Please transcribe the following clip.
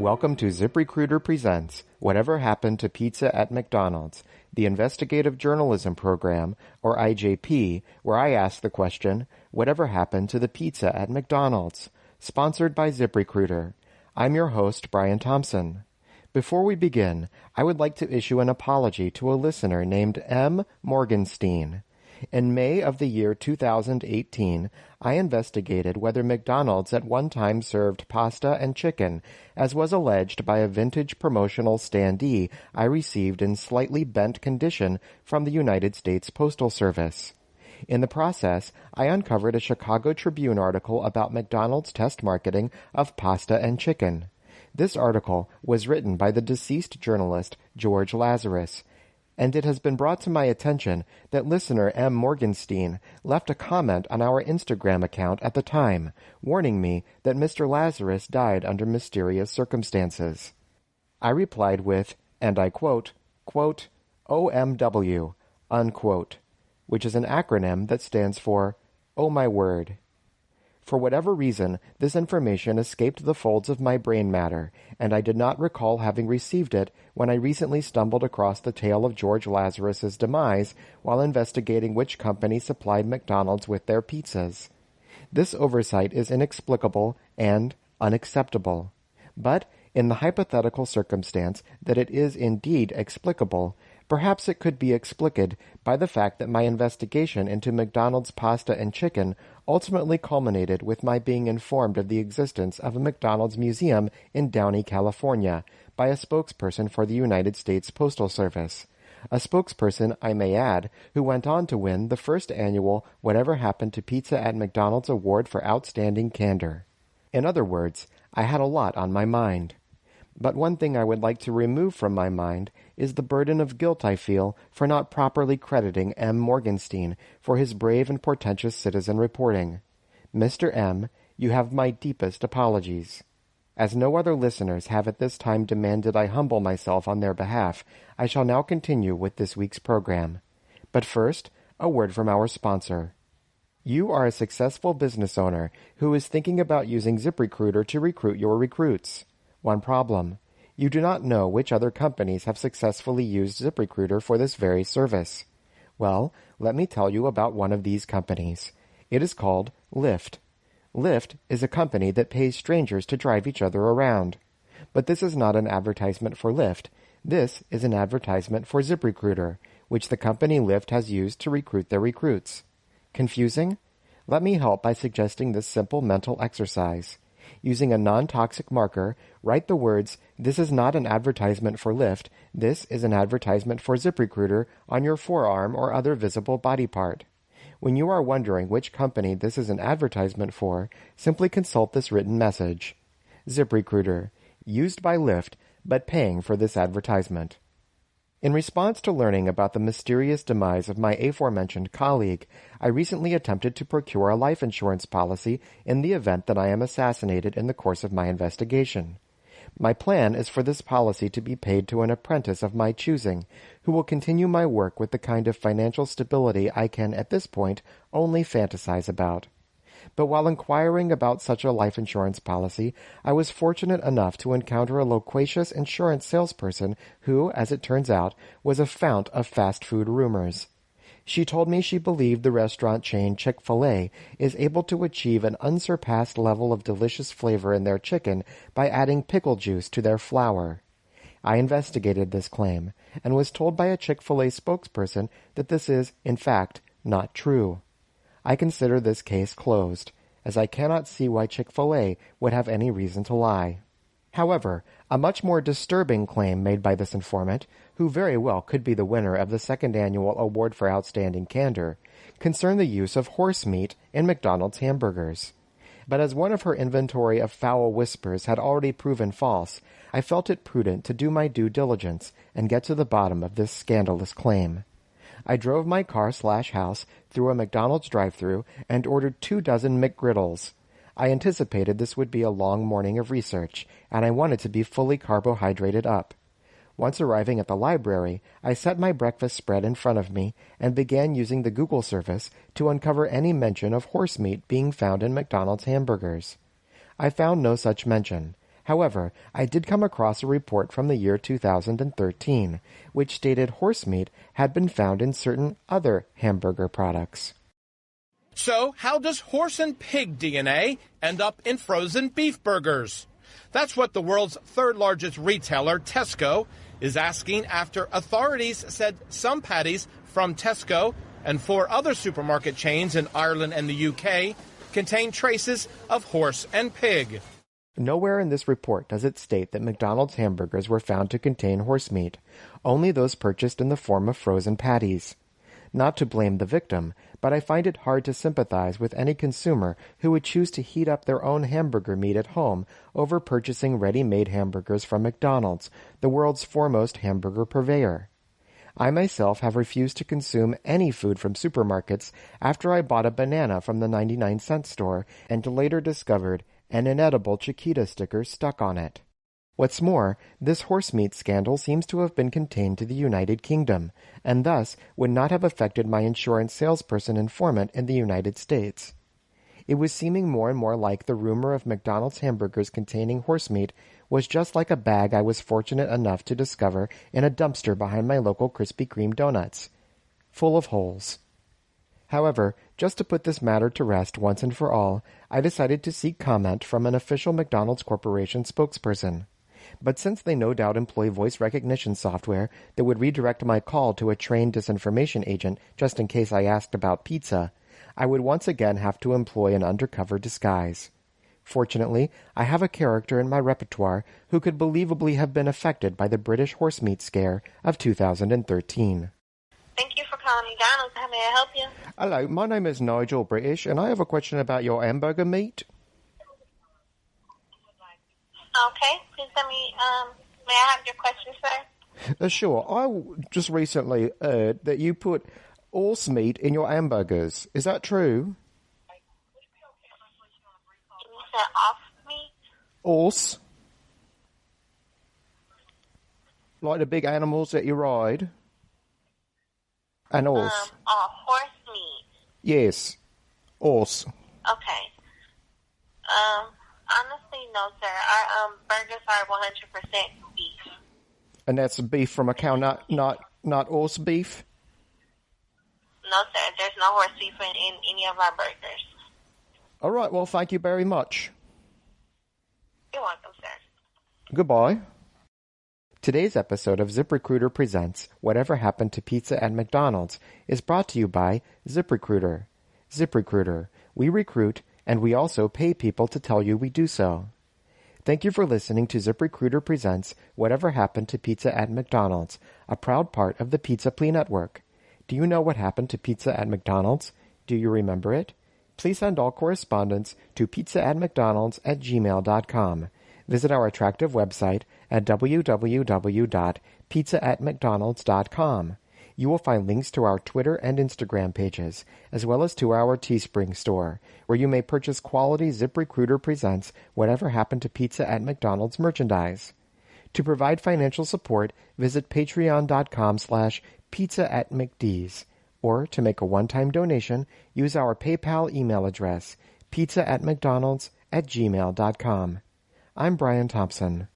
Welcome to ZipRecruiter Presents Whatever Happened to Pizza at McDonald's, the investigative journalism program, or IJP, where I ask the question, Whatever happened to the pizza at McDonald's? Sponsored by ZipRecruiter. I'm your host, Brian Thompson. Before we begin, I would like to issue an apology to a listener named M. Morganstein. In May of the year 2018, I investigated whether McDonald's at one time served pasta and chicken, as was alleged by a vintage promotional standee I received in slightly bent condition from the United States Postal Service. In the process, I uncovered a Chicago Tribune article about McDonald's test marketing of pasta and chicken. This article was written by the deceased journalist George Lazarus, and it has been brought to my attention that listener M. Morganstein left a comment on our Instagram account at the time, warning me that Mr. Lazarus died under mysterious circumstances. I replied with, and I quote, OMW, unquote, which is an acronym that stands for, Oh My Word. For whatever reason, this information escaped the folds of my brain matter, and I did not recall having received it when I recently stumbled across the tale of George Lazarus's demise while investigating which company supplied McDonald's with their pizzas. This oversight is inexplicable and unacceptable. But, in the hypothetical circumstance that it is indeed explicable, perhaps it could be explicated by the fact that my investigation into McDonald's pasta and chicken ultimately culminated with my being informed of the existence of a McDonald's museum in Downey, California, by a spokesperson for the United States Postal Service. A spokesperson, I may add, who went on to win the first annual Whatever Happened to Pizza at McDonald's Award for Outstanding Candor. In other words, I had a lot on my mind. But one thing I would like to remove from my mind is the burden of guilt I feel for not properly crediting M. Morganstein for his brave and portentous citizen reporting. Mr. M., you have my deepest apologies. As no other listeners have at this time demanded I humble myself on their behalf, I shall now continue with this week's program. But first, a word from our sponsor. You are a successful business owner who is thinking about using ZipRecruiter to recruit your recruits. One problem. You do not know which other companies have successfully used ZipRecruiter for this very service. Well, let me tell you about one of these companies. It is called Lyft. Lyft is a company that pays strangers to drive each other around. But this is not an advertisement for Lyft. This is an advertisement for ZipRecruiter, which the company Lyft has used to recruit their recruits. Confusing? Let me help by suggesting this simple mental exercise. Using a non-toxic marker, write the words, This is not an advertisement for Lyft, this is an advertisement for ZipRecruiter on your forearm or other visible body part. When you are wondering which company this is an advertisement for, simply consult this written message. ZipRecruiter, used by Lyft, but paying for this advertisement. In response to learning about the mysterious demise of my aforementioned colleague, I recently attempted to procure a life insurance policy in the event that I am assassinated in the course of my investigation. My plan is for this policy to be paid to an apprentice of my choosing, who will continue my work with the kind of financial stability I can, at this point, only fantasize about. But while inquiring about such a life insurance policy, I was fortunate enough to encounter a loquacious insurance salesperson who, as it turns out, was a fount of fast food rumors. She told me she believed the restaurant chain Chick Fil A is able to achieve an unsurpassed level of delicious flavor in their chicken by adding pickle juice to their flour. I investigated this claim, and was told by a Chick Fil A spokesperson that this is, in fact, not true. I consider this case closed, as I cannot see why Chick Fil A would have any reason to lie. However, a much more disturbing claim made by this informant, who very well could be the winner of the second annual Award for Outstanding Candor, concerned the use of horsemeat in McDonald's hamburgers. But as one of her inventory of foul whispers had already proven false, I felt it prudent to do my due diligence and get to the bottom of this scandalous claim. I drove my car/house through a McDonald's drive-thru and ordered 24 McGriddles. I anticipated this would be a long morning of research, and I wanted to be fully carbohydrated up. Once arriving at the library, I set my breakfast spread in front of me and began using the Google service to uncover any mention of horsemeat being found in McDonald's hamburgers. I found no such mention. However, I did come across a report from the year 2013, which stated horse meat had been found in certain other hamburger products. So, how does horse and pig DNA end up in frozen beef burgers? That's what the world's third largest retailer, Tesco, is asking after authorities said some patties from Tesco and 4 other supermarket chains in Ireland and the UK contain traces of horse and pig. Nowhere in this report does it state that McDonald's hamburgers were found to contain horse meat, only those purchased in the form of frozen patties. Not to blame the victim, but I find it hard to sympathize with any consumer who would choose to heat up their own hamburger meat at home over purchasing ready-made hamburgers from McDonald's, the world's foremost hamburger purveyor. I myself have refused to consume any food from supermarkets after I bought a banana from the 99-cent store and later discovered an inedible Chiquita sticker stuck on it. What's more, this horse meat scandal seems to have been contained to the United Kingdom, and thus would not have affected my insurance salesperson informant in the United States. It was seeming more and more like the rumor of McDonald's hamburgers containing horse meat was just like a bag I was fortunate enough to discover in a dumpster behind my local Krispy Kreme donuts, full of holes. However, just to put this matter to rest once and for all, I decided to seek comment from an official McDonald's Corporation spokesperson. But since they no doubt employ voice recognition software that would redirect my call to a trained disinformation agent just in case I asked about pizza, I would once again have to employ an undercover disguise. Fortunately, I have a character in my repertoire who could believably have been affected by the British horse meat scare of 2013. Thank you for calling McDonald's. How may I help you? Hello, my name is Nigel British, and I have a question about your hamburger meat. Okay, please let me, may I have your question, sir? Sure. I just recently heard that you put horse meat in your hamburgers. Is that true? You said off meat? Horse. Like the big animals that you ride. An horse. Horse meat. Yes. Horse. Okay. Honestly, no, sir. Our burgers are 100% beef. And that's beef from a cow, not horse beef? No, sir. There's no horse beef in any of our burgers. All right. Well, thank you very much. You're welcome, sir. Goodbye. Today's episode of ZipRecruiter Presents Whatever Happened to Pizza at McDonald's is brought to you by ZipRecruiter. ZipRecruiter. We recruit, and we also pay people to tell you we do so. Thank you for listening to ZipRecruiter Presents Whatever Happened to Pizza at McDonald's, a proud part of the Pizza Plea Network. Do you know what happened to pizza at McDonald's? Do you remember it? Please send all correspondence to pizzaatmcdonalds@gmail.com. Visit our attractive website at www.pizzaatmcdonalds.com. You will find links to our Twitter and Instagram pages, as well as to our Teespring store, where you may purchase quality ZipRecruiter Presents Whatever Happened to Pizza at McDonald's merchandise. To provide financial support, visit patreon.com/pizzaatmcds, or to make a one-time donation, use our PayPal email address, pizzaatmcdonalds@gmail.com. I'm Brian Thompson.